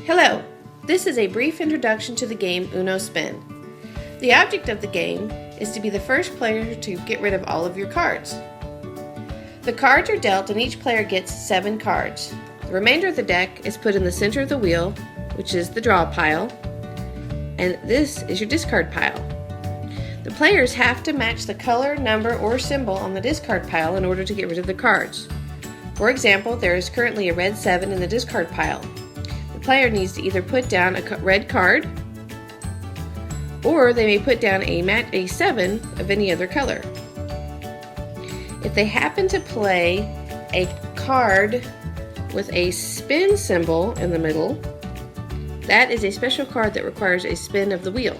Hello, this is a brief introduction to the game Uno Spin. The object of the game is to be the first player to get rid of all of your cards. The cards are dealt and each player gets 7 cards. The remainder of the deck is put in the center of the wheel, which is the draw pile, and this is your discard pile. The players have to match the color, number, or symbol on the discard pile in order to get rid of the cards. For example, there is currently a red 7 in the discard pile. The player needs to either put down a red card, or they may put down a 7 of any other color. If they happen to play a card with a spin symbol in the middle, that is a special card that requires a spin of the wheel.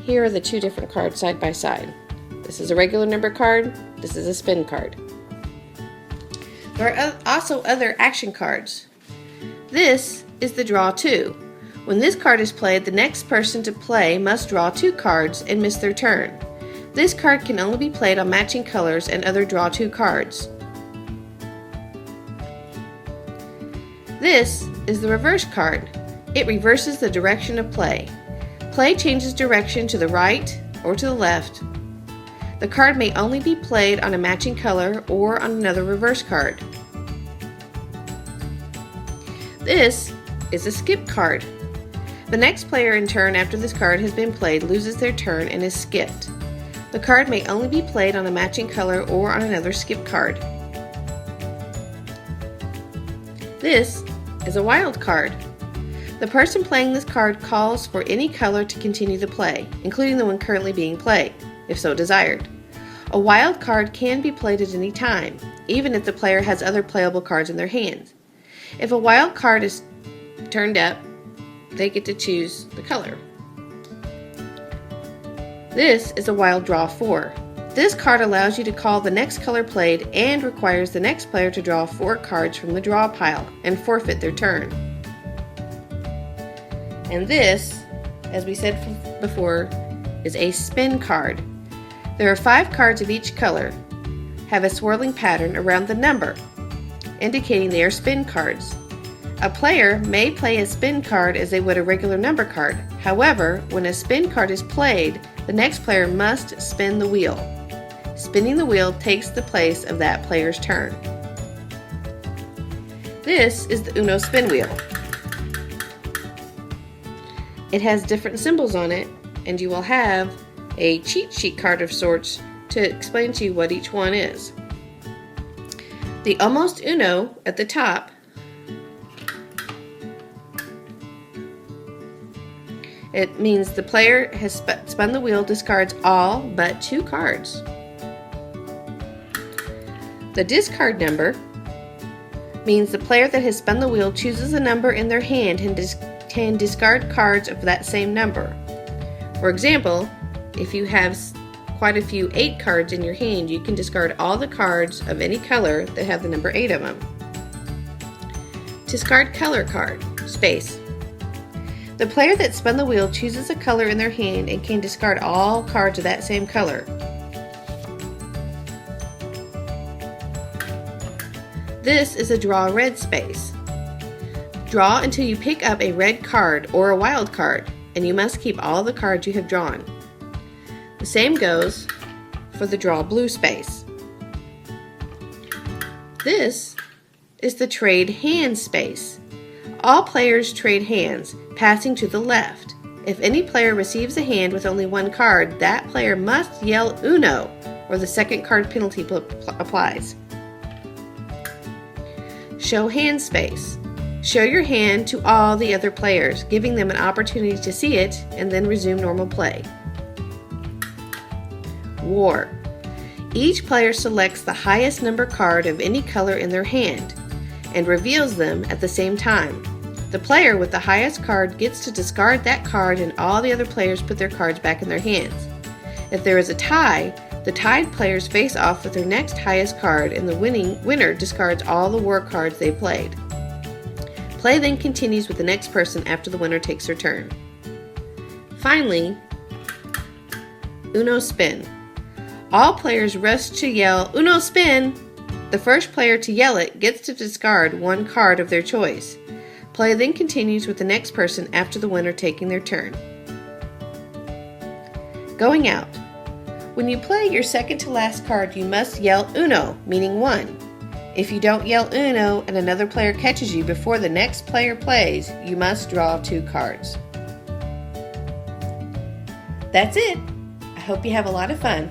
Here are the 2 different cards side by side. This is a regular number card, this is a spin card. There are also other action cards. This is the draw 2. When this card is played, the next person to play must draw 2 cards and miss their turn. This card can only be played on matching colors and other draw 2 cards. This is the reverse card. It reverses the direction of play. Play changes direction to the right or to the left. The card may only be played on a matching color or on another reverse card. This is a skip card. The next player in turn after this card has been played loses their turn and is skipped. The card may only be played on a matching color or on another skip card. This is a wild card. The person playing this card calls for any color to continue the play, including the one currently being played, if so desired. A wild card can be played at any time, even if the player has other playable cards in their hands. If a wild card is turned up, they get to choose the color. This is a wild draw 4. This card allows you to call the next color played and requires the next player to draw 4 cards from the draw pile and forfeit their turn. And this, as we said before, is a spin card. There are 5 cards of each color, have a swirling pattern around the number, indicating they are spin cards. A player may play a spin card as they would a regular number card. However, when a spin card is played, the next player must spin the wheel. Spinning the wheel takes the place of that player's turn. This is the Uno spin wheel. It has different symbols on it, and you will have a cheat sheet card of sorts to explain to you what each one is. The Almost Uno at the top it means the player has spun the wheel discards all but 2 cards. The discard number means the player that has spun the wheel chooses a number in their hand and can discard cards of that same number. For example, if you have quite a few 8 cards in your hand, you can discard all the cards of any color that have the number 8 of them. Discard color card, space. The player that spun the wheel chooses a color in their hand and can discard all cards of that same color. This is a draw red space. Draw until you pick up a red card or a wild card, and you must keep all the cards you have drawn. The same goes for the draw blue space. This is the trade hand space. All players trade hands, passing to the left. If any player receives a hand with only 1 card, that player must yell Uno, or the second card penalty applies. Show hand space. Show your hand to all the other players, giving them an opportunity to see it, and then resume normal play. War. Each player selects the highest number card of any color in their hand and reveals them at the same time. The player with the highest card gets to discard that card and all the other players put their cards back in their hands. If there is a tie, the tied players face off with their next highest card and the winner discards all the war cards they played. Play then continues with the next person after the winner takes their turn. Finally, Uno spin. All players rush to yell, Uno spin! The first player to yell it gets to discard 1 card of their choice. Play then continues with the next person after the winner taking their turn. Going out. When you play your second to last card, you must yell Uno, meaning 1. If you don't yell Uno and another player catches you before the next player plays, you must draw 2 cards. That's it. I hope you have a lot of fun.